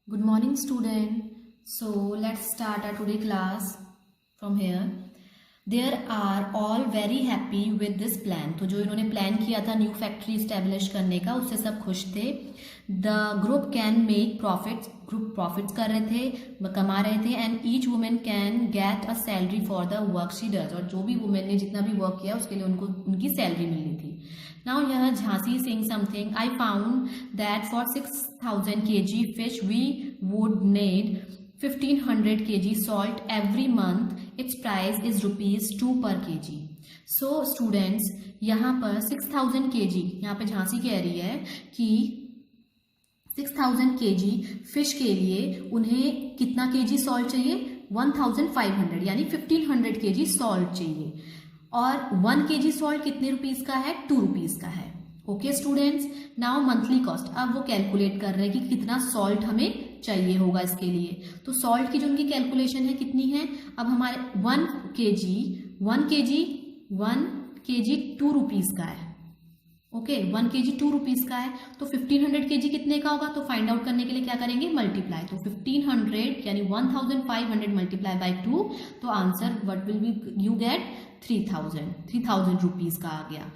Good morning, student. So let's start our today class from here. There are all very happy with this plan. तो जो इन्होंने plan किया था new factory establish करने का, उससे सब खुश थे. The group can make profits, group profits कर रहे थे, कमा रहे थे. And each women can get a salary for the work she does. और जो भी वुमेन ने जितना भी वर्क किया उसके लिए उनको उनकी सैलरी मिलनी थी. Now here Jhansi is saying something. I found that for 6,000 kg fish we would need 1,500 kg salt every month. Its price is ₹2 per kg. So students यहाँ पर 6,000 kg, यहाँ पे झांसी कह रही है कि 6,000 kg फिश के लिए उन्हें कितना kg सॉल्ट चाहिए? 1,500 यानी 1,500 kg सॉल्ट चाहिए. और 1 kg सॉल्ट कितने रुपीस का है? 2 रुपीस का है. Okay students, now monthly cost. अब वो कैलकुलेट कर रहे हैं कि कितना सॉल्ट हमें चाहिए होगा इसके लिए. तो सॉल्ट की जो उनकी कैलकुलेशन है कितनी है? अब हमारे 1 kg 2 रुपीस का है. ओके 1 kg 2 रुपीस का है. तो 1,500 kg कितने का होगा? तो फाइंड आउट करने के लिए क्या करेंगे? मल्टीप्लाई. तो 1,500 यानी 1,500 मल्टीप्लाई बाई 2. तो answer what will be you get? 3,000 rupees का आ गया.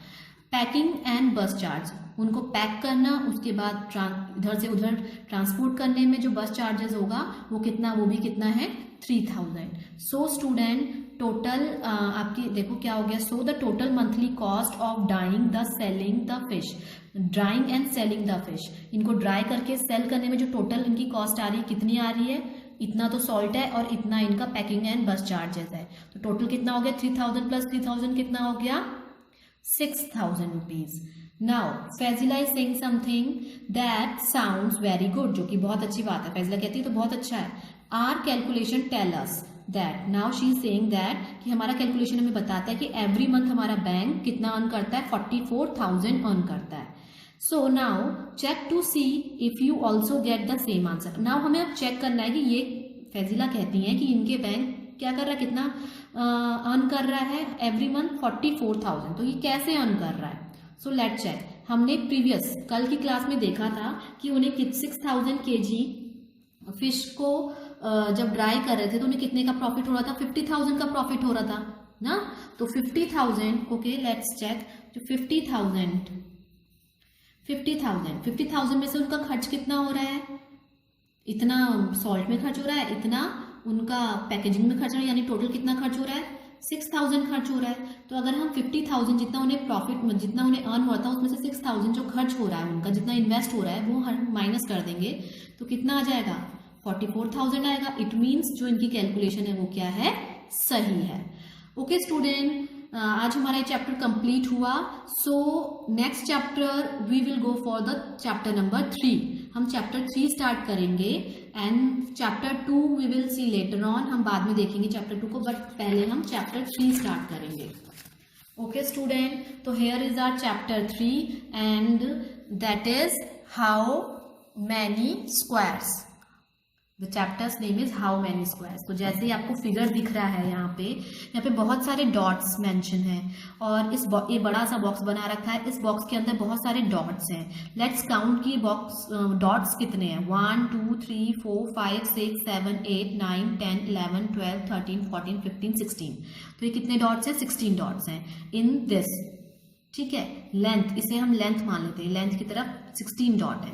पैकिंग एंड बस चार्ज, उनको पैक करना, उसके बाद इधर से उधर ट्रांसपोर्ट करने में जो बस चार्जेस होगा वो भी कितना है? 3,000. सो स्टूडेंट टोटल आपकी देखो क्या हो गया. So the total monthly cost of dying the selling the fish, drying and selling the fish, इनको ड्राई करके सेल करने में जो टोटल इनकी कॉस्ट आ रही है कितनी आ रही है? इतना तो सॉल्ट है और इतना इनका पैकिंग एंड बस चार्जेस है. तो टोटल कितना हो गया? 3,000 प्लस 3,000 कितना हो गया? 6,000 rupees. Now Faizila is saying something that sounds very good, जो कि बहुत अच्छी बात है. फैजिला कहती है तो बहुत अच्छा है. Our calculation tell us that, now she is saying that कि हमारा कैलकुलेशन हमें बताता है कि एवरी मंथ हमारा बैंक कितना अर्न करता है? 44,000 अर्न करता है. So now check to see if you also get the same answer. Now हमें अब चेक करना है कि ये फैजिला कहती हैं कि इनके बैंक क्या कर रहा है, कितना अर्न कर रहा है एवरी मंथ? 44,000. तो ये कैसे अर्न कर रहा है? So let check. हमने प्रीवियस कल की क्लास में देखा था कि उन्हें 6,000 kg फिश को जब ड्राई कर रहे थे तो उन्हें कितने का प्रॉफिट हो रहा था? 50,000 का प्रॉफिट हो रहा था ना. तो 50,000, ओके लेट्स चेक. जो 50,000 में से उनका खर्च कितना हो रहा है? इतना सॉल्ट में खर्च हो रहा है, इतना उनका पैकेजिंग में खर्च हो रहा है, यानी टोटल कितना खर्च हो रहा है? 6,000 खर्च हो रहा है. तो अगर हम 50,000 जितना उन्हें प्रॉफिट, जितना उन्हें अर्न हुआ था उसमें से 6,000 जो खर्च हो रहा है उनका, जितना इन्वेस्ट हो रहा है वो हम माइनस कर देंगे तो कितना आ जाएगा? 44,000 आएगा. इट मीन्स जो इनकी कैलकुलेशन है वो क्या है? सही है. ओके स्टूडेंट, आज हमारा ये चैप्टर कंप्लीट हुआ. So next chapter we will go for the chapter number 3. हम चैप्टर 3 स्टार्ट करेंगे and chapter 2 we will see later on. हम बाद में देखेंगे चैप्टर 2 को, बट पहले हम चैप्टर 3 स्टार्ट करेंगे. ओके स्टूडेंट, तो here is our chapter 3 and that is how many squares. The chapter's name is how many squares. तो जैसे ही आपको फिगर दिख रहा है यहाँ पे बहुत सारे डॉट्स मेंशन हैं और ये बड़ा सा बॉक्स बना रखा है. इस बॉक्स के अंदर बहुत सारे डॉट्स हैं. लेट्स काउंट कि बॉक्स डॉट्स कितने हैं. 1 2 3 4 5 6 7 8 9 10 11 12 13 14 15 16. तो ये कितने डॉट्स हैं? 16 डॉट्स हैं इन दिस. ठीक है, लेंथ, इसे हम लेंथ मान लेते हैं. लेंथ की तरफ 16 डॉट है.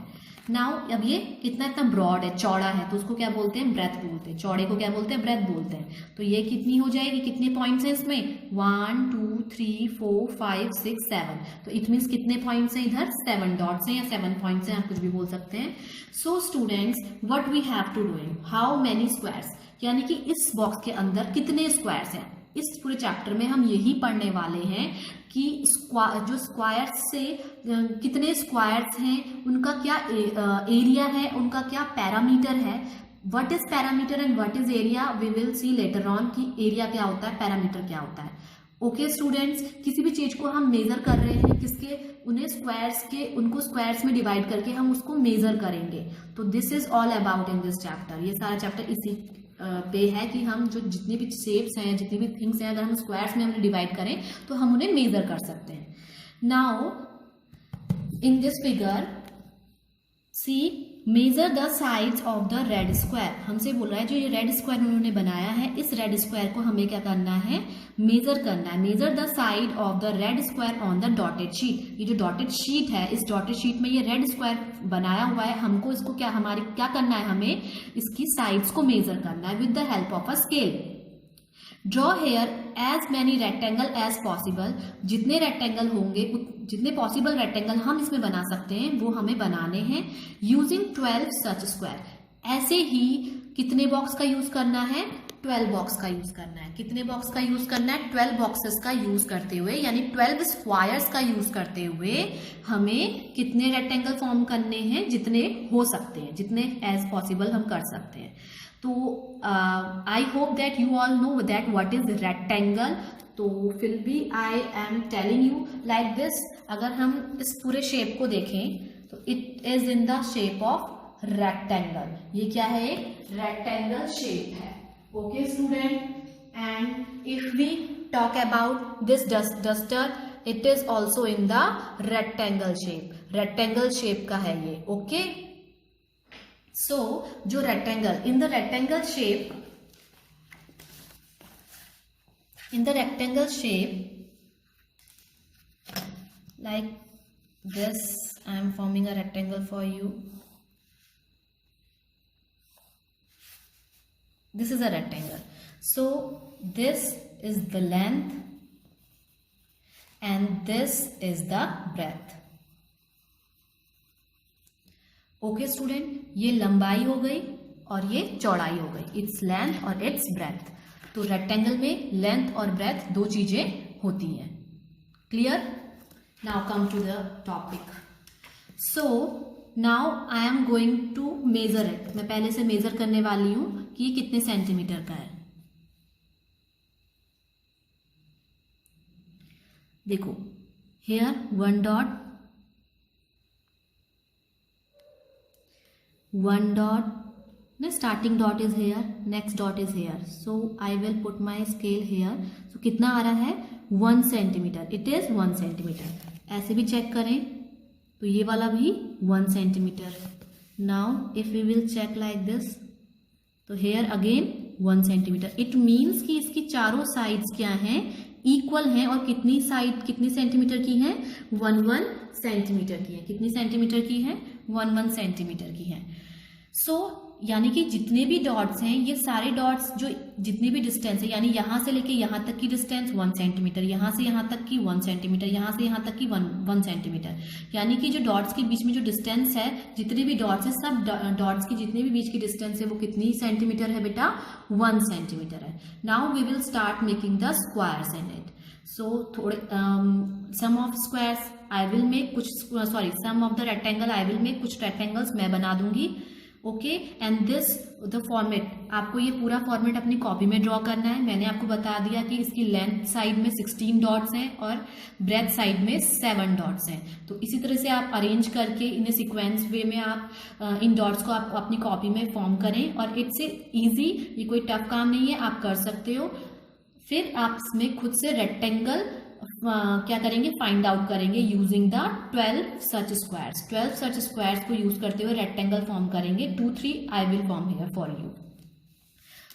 नाउ अब ये कितना इतना ब्रॉड है, चौड़ा है, तो उसको क्या बोलते हैं? ब्रेथ बोलते हैं. चौड़े को क्या बोलते हैं? ब्रेथ बोलते हैं. तो ये कितनी हो जाएगी? कितने पॉइंट्स हैं इसमें? 1 2 3 4 5 6 7. तो इट मीन्स कितने पॉइंट्स हैं इधर? 7 डॉट्स हैं या 7 पॉइंट्स हैं, आप कुछ भी बोल सकते हैं. So students what we have to do, how many squares, यानी कि इस बॉक्स के अंदर कितने स्क्वायर्स हैं. इस पूरे चैप्टर में हम यही पढ़ने वाले हैं कि जो स्क्वायर्स से कितने स्क्वायर्स हैं, उनका क्या एरिया है, उनका क्या पैरामीटर है. What is parameter and what is area, we will see later on कि एरिया क्या होता है, पैरामीटर क्या होता है. ओके स्टूडेंट्स, किसी भी चीज को हम मेजर कर रहे हैं किसके, उन्हें स्क्वायर्स के, उनको स्क्वायर्स में डिवाइड करके हम उसको मेजर करेंगे. तो this is all about in this chapter. ये सारा चैप्टर इसी पे है कि हम जो जितनी भी शेप्स हैं, जितनी भी थिंग्स हैं, अगर हम स्क्वायर्स में उन्हें डिवाइड करें तो हम उन्हें मेजर कर सकते हैं. Now in this figure see measure the sides of the red square, हमसे बोल रहा है जो ये रेड स्क्वायर उन्होंने बनाया है, इस रेड स्क्वायर को हमें क्या करना है, मेजर करना है। Measure the side of the red square on the dotted sheet, ये जो डॉटेड शीट है, इस डॉटेड शीट में ये रेड स्क्वायर बनाया हुआ है, हमको इसको क्या हमारे क्या करना है, हमें इसकी साइड्स को मेजर करना है with the help of a scale. Draw here as many rectangle as possible, जितने रेक्टेंगल होंगे, जितने पॉसिबल रेक्टेंगल हम इसमें बना सकते हैं वो हमें बनाने हैं यूजिंग 12 सच स्क्वायर। ऐसे ही कितने बॉक्स का यूज करना है, 12 बॉक्स का यूज करना है। कितने बॉक्स का यूज करना है, 12 बॉक्सेस का यूज करते हुए, यानी 12 स्क्वायर्स का यूज करते हुए हमें कितने रेक्टेंगल फॉर्म करने हैं, जितने हो सकते हैं, जितने एज पॉसिबल हम कर सकते हैं। तो I hope that you all know that what is rectangle. तो फिर भी I am telling you like this, अगर हम इस पूरे शेप को देखें तो it is in the shape of rectangle. ये क्या है, एक रेक्टेंगल शेप है। Okay student, and if we talk about this duster, it is also in the rectangle shape. Rectangle shape का है ये। ओके, सो जो rectangle in the rectangle shape, like this, I am forming a rectangle for you. This is a rectangle. So this is the length and this is the breadth. Okay student, ये लंबाई हो गई और ये चौड़ाई हो गई, इट्स लेंथ और इट्स ब्रेथ। तो रेक्टेंगल में लेंथ और ब्रेथ दो चीजें होती हैं। Clear? Now come to the topic. So now I am going to measure it. मैं पहले से मेजर करने वाली हूं कि ये कितने सेंटीमीटर का है। देखो, hair one dot, the starting dot is here, next dot is here, so I will put my scale here. so कितना आ रहा है, 1 सेंटीमीटर, it is 1 सेंटीमीटर। ऐसे भी चेक करें तो ये वाला भी 1 centimetre. now if we will check like this, तो here again 1 centimetre. it means कि इसकी चारों साइड्स क्या हैं, इक्वल हैं, और कितनी साइड कितनी सेंटीमीटर की हैं, 1 सेंटीमीटर की है। कितनी सेंटीमीटर की है, 1 सेंटीमीटर की है। सो यानी कि जितने भी डॉट्स हैं, ये सारे डॉट्स जो जितनी भी डिस्टेंस है, यानी यहां से लेके यहां तक की डिस्टेंस 1 सेंटीमीटर, यहां से यहां तक की 1 सेंटीमीटर, यहां से यहां तक की 1 सेंटीमीटर। यानी कि जो डॉट्स के बीच में जो डिस्टेंस है, जितने भी डॉट्स हैं, सब डॉट्स की जितने भी बीच की डिस्टेंस है वो कितनी सेंटीमीटर है बेटा, 1 सेंटीमीटर है। Now we will start making the squares in it. So थोड़े some of squares I will make, some of the rectangle I will make, कुछ रेक्टेंगल्स मैं बना दूंगी। Okay, and this the format, आपको ये पूरा फॉर्मेट अपनी कॉपी में ड्रॉ करना है। मैंने आपको बता दिया कि इसकी लेंथ साइड में 16 डॉट्स हैं और ब्रेथ साइड में 7 डॉट्स हैं। तो इसी तरह से आप अरेंज करके इन सीक्वेंस वे में आप इन डॉट्स को आप अपनी कॉपी में फॉर्म करें, और इट्स ईजी, ये कोई टफ काम नहीं है, आप कर सकते हो। फिर आप इसमें खुद से रेक्टेंगल क्या करेंगे, फाइंड आउट करेंगे using the 12 such squares. 12 such squares को यूज करते हुए रेक्टेंगल फॉर्म करेंगे। 2 3 I will form here for you.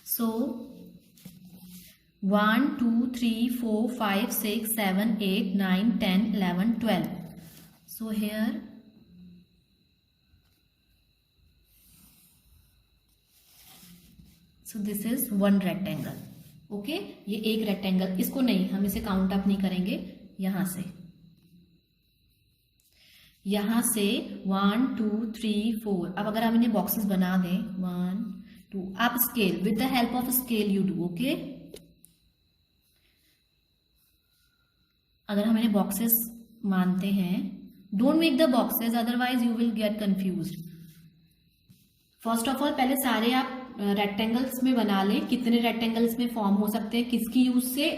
So 1 2 3 4 5 6 7 8 9 10 11 12। So here so this is 1 rectangle. Okay, ये एक रेक्टेंगल, इसको नहीं, हम इसे काउंट अप नहीं करेंगे। यहां से 1 2 3 4। अब अगर हम इन्हें बॉक्सेस बना दें, 1 2, आप scale with the help of scale you do. Okay, अगर हम इन्हें बॉक्सेस मानते हैं, don't make the boxes otherwise you will get confused. First of all पहले सारे आप रेक्टेंगल्स में बना लें, कितने रेक्टेंगल्स में फॉर्म हो सकते हैं, किसकी यूज से,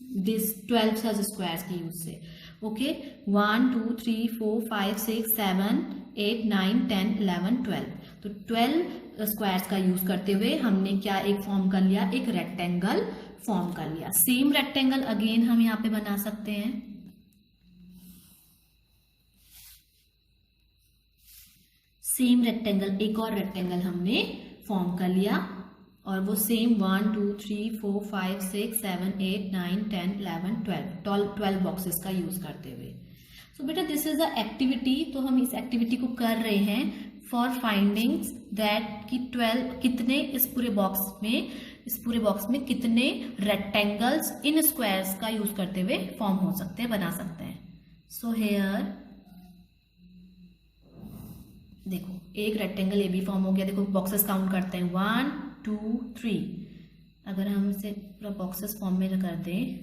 दिस 12 सच स्क्वायर्स की यूज से। ओके, 1 2 3 4 5 6 7 8 9 10 11 12। तो 12 स्क्वायर्स का यूज करते हुए हमने क्या एक फॉर्म कर लिया, एक रेक्टेंगल फॉर्म कर लिया। सेम रेक्टेंगल अगेन हम यहाँ पे बना सकते हैं। सेम रेक्टेंगल, एक और रेक्टेंगल हमने फॉर्म कर लिया और वो सेम 1 2 3 4 5 6 7 8 9 10 11 12 बॉक्सेस का यूज करते हुए। सो बेटा दिस इज अ एक्टिविटी, तो हम इस एक्टिविटी को कर रहे हैं फॉर फाइंडिंग्स दैट कि 12 कितने इस पूरे बॉक्स में कितने रेक्टेंगल्स इन स्क्वायर्स का यूज करते हुए फॉर्म हो सकते हैं, बना सकते हैं। सो हेयर देखो एक रेक्टेंगल ए भी फॉर्म हो गया। देखो बॉक्सेस काउंट करते हैं 1 2 3। अगर हम इसे पूरा बॉक्सेस फॉर्म में कर दें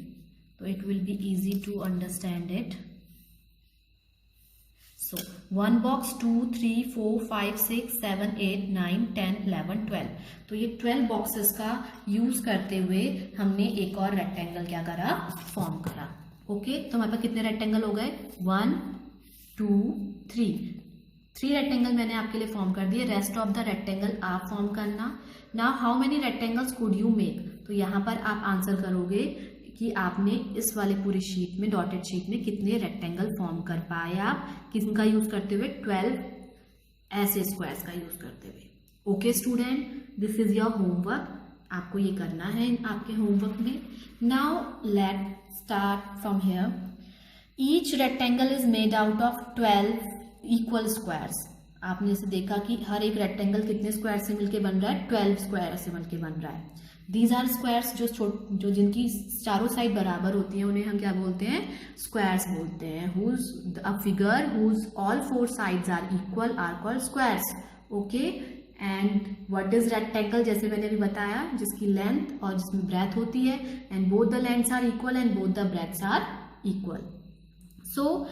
तो it will be easy to understand it. So 1 box 2 3 4 5 6 7 8 9 10 11 12। तो ये 12 बॉक्सेस का यूज करते हुए हमने एक और रेक्टेंगल क्या करा, फॉर्म करा। ओके, तो हमारे पास कितने रेक्टेंगल हो गए, 1 2 3 रेक्टेंगल मैंने आपके लिए फॉर्म कर दिए। रेस्ट ऑफ द रेक्टेंगल आप फॉर्म करना। Now how many rectangles could you make, तो यहाँ पर आप आंसर करोगे कि आपने इस वाले पूरी शीट में, डॉटेड शीट में कितने रेक्टेंगल फॉर्म कर पाए आप, किसका यूज करते हुए, 12 ऐसे स्क्वायर्स का यूज करते हुए। Okay student, this is your homework, आपको ये करना है आपके होमवर्क में। Now let start from here. Each rectangle is made out of 12 equal squares. आपने इसे देखा कि हर एक रेक्टेंगल कितने स्क्वायर से मिलके बन रहा है, 12 स्क्वायर से मिलके बन रहा है। दीज आर स्क्वायर्स जो जिनकी चारों साइड बराबर होती हैं उन्हें हम क्या बोलते हैं, स्क्वायर्स बोलते हैं। Whose a figure whose all 4 sides are equal are called squares. Okay, and what is rectangle, जैसे मैंने अभी बताया, जिसकी लेंथ और जिसमें ब्रेथ होती है, and both the lengths are equal and both the breadths are equal. So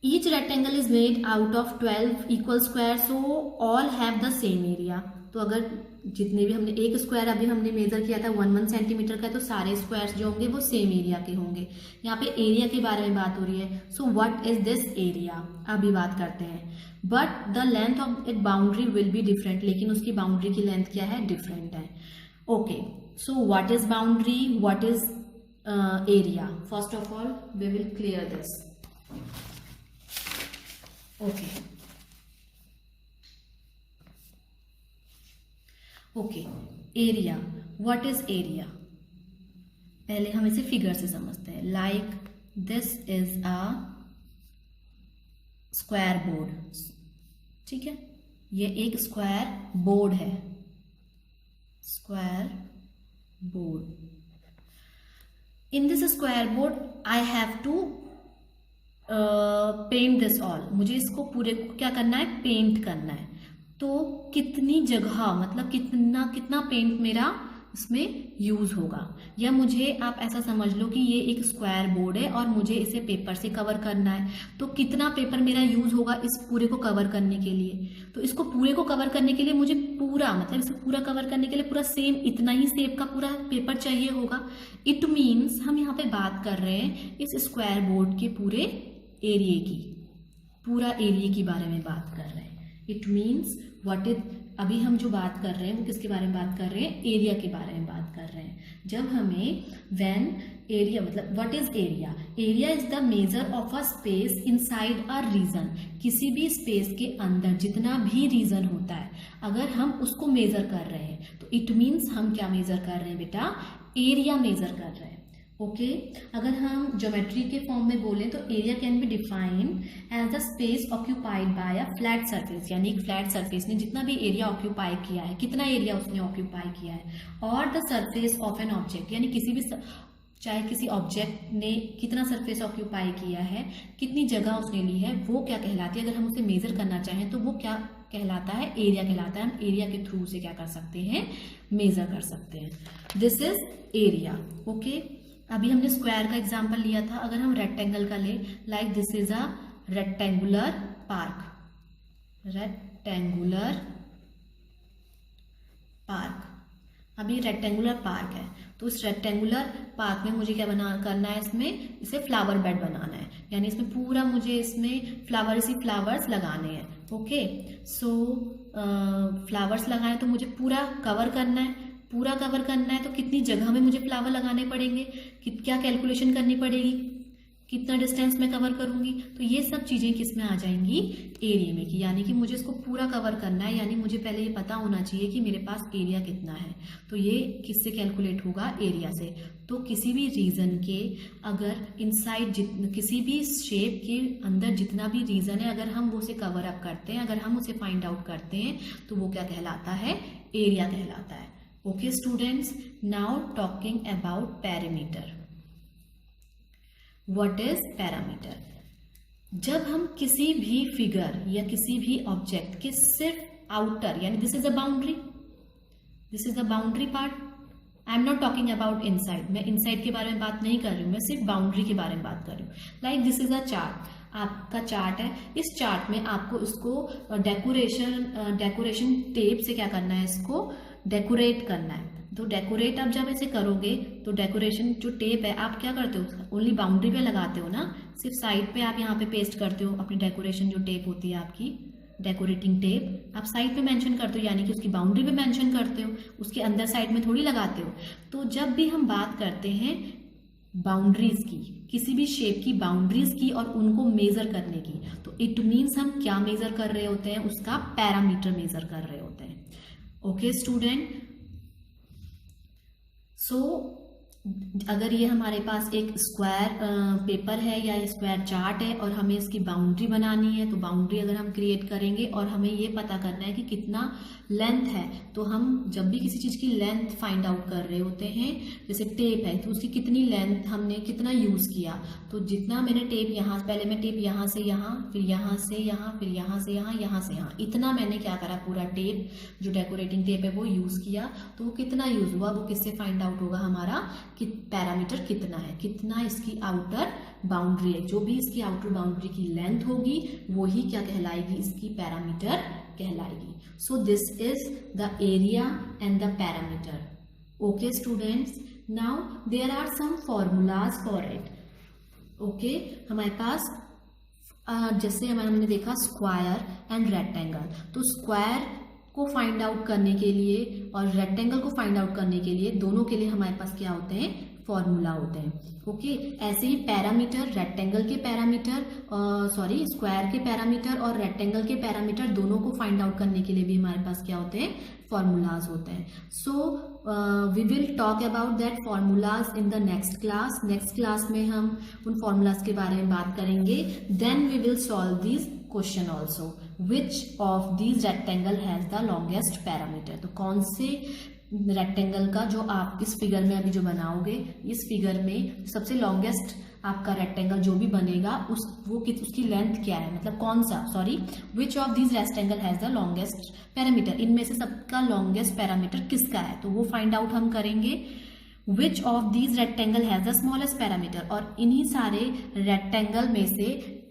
each rectangle is made out of 12 equal squares, so all have the same area। तो अगर जितने भी हमने एक स्क्वायर अभी हमने मेजर किया था 1 सेंटीमीटर का, तो सारे स्क्वायर्स जो होंगे वो सेम एरिया के होंगे। यहाँ पे एरिया के बारे में बात हो रही है। So what is this area, अभी बात करते हैं। But the length of it boundary will be different, लेकिन उसकी बाउंड्री की लेंथ क्या है, डिफरेंट है। Okay, so what is boundary, what is area, first of all we will clear this. Okay okay, area, what is area, पहले हम इसे figure से समझते हैं। Like this is a square board, ठीक है, ये एक स्क्वायर बोर्ड है, square board. In this square board I have to paint this all, मुझे इसको पूरे को क्या करना है, पेंट करना है। तो कितनी जगह, मतलब कितना पेंट मेरा इसमें यूज होगा, या मुझे आप ऐसा समझ लो कि ये एक स्क्वायर बोर्ड है और मुझे इसे पेपर से कवर करना है, तो कितना पेपर मेरा यूज होगा इस पूरे को कवर करने के लिए। तो इसको पूरे को कवर करने के लिए मुझे पूरा, मतलब इसे पूरा कवर करने के लिए पूरा सेम इतना ही शेप का पूरा पेपर चाहिए होगा। इट मीन्स हम यहाँ पे बात कर रहे हैं इस स्क्वायर बोर्ड के पूरे एरिया की, पूरा एरिया के बारे में बात कर रहे हैं। इट मीन्स व्हाट इज, अभी हम जो बात कर रहे हैं वो किसके बारे में बात कर रहे हैं, एरिया के बारे में बात कर रहे हैं। जब हमें व्हेन एरिया, मतलब what is area, area is the measure of a space inside a region. किसी भी स्पेस के अंदर जितना भी रीजन होता है, अगर हम उसको मेजर कर रहे हैं तो इट मीन्स हम क्या मेजर कर रहे हैं बेटा, एरिया मेजर कर रहे हैं। ओके, अगर हम ज्योमेट्री के फॉर्म में बोलें तो area can be defined as the space occupied by a flat surface, यानी एक फ्लैट सरफेस ने जितना भी एरिया ऑक्यूपाई किया है, कितना एरिया उसने ऑक्यूपाई किया है, और the surface of an object, यानी किसी भी, चाहे किसी ऑब्जेक्ट ने कितना सरफेस ऑक्यूपाई किया है, कितनी जगह उसने ली है, वो क्या कहलाती है। अगर हम उसे मेजर करना चाहें तो वो क्या कहलाता है, एरिया कहलाता है। हम एरिया के थ्रू से क्या कर सकते हैं, मेजर कर सकते हैं। This is area. ओके, अभी हमने स्क्वायर का एग्जांपल लिया था, अगर हम रेक्टेंगल का ले, like this is a rectangular park, rectangular park. अभी रेक्टेंगुलर पार्क है, तो इस रेक्टेंगुलर पार्क में मुझे क्या करना है, इसमें इसे फ्लावर बेड बनाना है, यानी इसमें पूरा मुझे इसमें फ्लावर्स लगाने हैं। ओके, सो फ्लावर्स लगाए तो मुझे पूरा कवर करना है, पूरा कवर करना है तो कितनी जगह में मुझे फ्लावर लगाने पड़ेंगे, क्या कैलकुलेशन करनी पड़ेगी, कितना डिस्टेंस में कवर करूंगी, तो ये सब चीजें किस में आ जाएंगी, एरिया में की। यानी कि मुझे इसको पूरा कवर करना है, यानी मुझे पहले ये पता होना चाहिए कि मेरे पास एरिया कितना है। तो ये किससे कैलकुलेट होगा, एरिया से। तो किसी भी रीजन के अगर इनसाइड किसी भी शेप के अंदर जितना भी रीजन है, अगर हम उसे कवर अप करते हैं, अगर हम उसे फाइंड आउट करते हैं, तो वो क्या कहलाता है, एरिया कहलाता है। Okay students, now talking about parameter. What is parameter? जब हम किसी भी फिगर या किसी भी ऑब्जेक्ट के सिर्फ आउटर, यानी this is the boundary part, I am not talking about inside, मैं इनसाइड के बारे में बात नहीं कर रही हूँ, मैं सिर्फ बाउंड्री के बारे में बात कर रही हूँ। Like this is a chart, आपका चार्ट है, इस चार्ट में आपको इसको डेकोरेशन टेप से क्या करना है, इसको डेकोरेट करना है। तो डेकोरेट आप जब ऐसे करोगे तो डेकोरेशन जो टेप है आप क्या करते हो, ओनली बाउंड्री पे लगाते हो ना, सिर्फ साइड पे आप यहाँ पे पेस्ट करते हो अपनी डेकोरेशन जो टेप होती है आपकी डेकोरेटिंग टेप, आप साइड पे मेंशन करते हो, यानी कि उसकी बाउंड्री पे मेंशन करते हो, उसके अंदर साइड में थोड़ी लगाते हो। तो जब भी हम बात करते हैं बाउंड्रीज की, किसी भी शेप की बाउंड्रीज की और उनको मेजर करने की, तो इट मीन्स हम क्या मेजर कर रहे होते हैं, उसका पैरामीटर मेजर कर रहे होते हैं। ओके स्टूडेंट, सो अगर ये हमारे पास एक स्क्वायर पेपर है या स्क्वायर चार्ट है और हमें इसकी बाउंड्री बनानी है, तो बाउंड्री अगर हम क्रिएट करेंगे और हमें ये पता करना है कि कितना लेंथ है, तो हम जब भी किसी चीज़ की लेंथ फाइंड आउट कर रहे होते हैं, जैसे टेप है तो उसकी कितनी लेंथ हमने कितना यूज़ किया, तो जितना मैंने टेप यहाँ, पहले मैं टेप यहाँ से यहाँ, फिर यहाँ से यहाँ, फिर यहाँ से यहाँ, यहाँ से यहाँ, इतना मैंने क्या करा, पूरा टेप जो डेकोरेटिंग टेप है वो यूज़ किया, तो वो कितना यूज़ हुआ, वो किससे फाइंड आउट होगा हमारा कि पैरामीटर कितना है, कितना इसकी आउटर बाउंड्री है, जो भी इसकी आउटर बाउंड्री की लेंथ होगी वो ही क्या कहलाएगी, इसकी पैरामीटर कहलाएगी। So this is the area and the perimeter. Okay students, now there are some formulas for it. Okay, हमारे पास जैसे हमने देखा स्क्वायर एंड रेक्टेंगल, तो स्क्वायर को फाइंड आउट करने के लिए और रेक्टेंगल को फाइंड आउट करने के लिए, दोनों के लिए हमारे पास क्या होते हैं, फॉर्मूला होते हैं। ओके, ऐसे ही पैरामीटर, रेक्टेंगल के पैरामीटर, स्क्वायर के पैरामीटर और रेक्टेंगल के पैरामीटर दोनों को फाइंड आउट करने के लिए भी हमारे पास क्या होते हैं, फॉर्मूलाज होते हैं। So we will talk about that formulas in the next class. Next class में हम उन फॉर्मूलाज के बारे में बात करेंगे। Then we will solve these question also. Which of these rectangle has the longest parameter, तो कौन से रेक्टेंगल का, जो आप इस फिगर में अभी जो बनाओगे, इस फिगर में सबसे लॉन्गेस्ट आपका रेक्टेंगल जो भी बनेगा उसकी लेंथ क्या है, मतलब कौन सा, विच of these rectangle has the longest parameter, इनमें से सबका लॉन्गेस्ट पैरामीटर किसका है, तो वो फाइंड आउट हम करेंगे। विच of these rectangle has the smallest parameter, और इन्हीं सारे रेक्टेंगल में से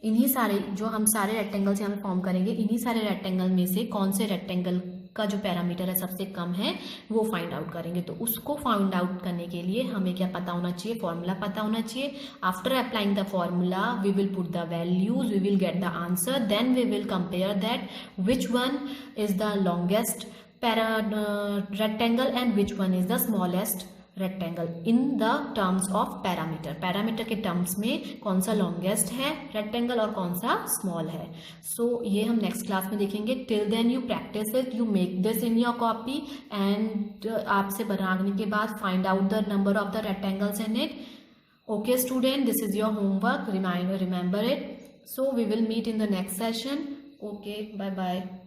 इन्हीं सारे जो हम सारे रेक्टेंगल से हमें फॉर्म करेंगे, इन्हीं सारे रेक्टेंगल में से कौन से रेक्टेंगल का जो पैरामीटर है सबसे कम है वो फाइंड आउट करेंगे। तो उसको फाइंड आउट करने के लिए हमें क्या पता होना चाहिए, फॉर्मूला पता होना चाहिए। After applying the formula we will put the values, we will get the answer, then we will compare that which one is the longest rectangle and which one is the smallest rectangle in the terms of parameter. Parameter के terms में कौन सा longest है rectangle और कौन सा small है। सो ये हम नेक्स्ट क्लास में देखेंगे। Till then you practice it, you make this in your copy and आपसे बनाने के बाद find out the number of the rectangles in it. Okay student, this is your homework, remember it. So we will meet in the next session. Okay, bye bye.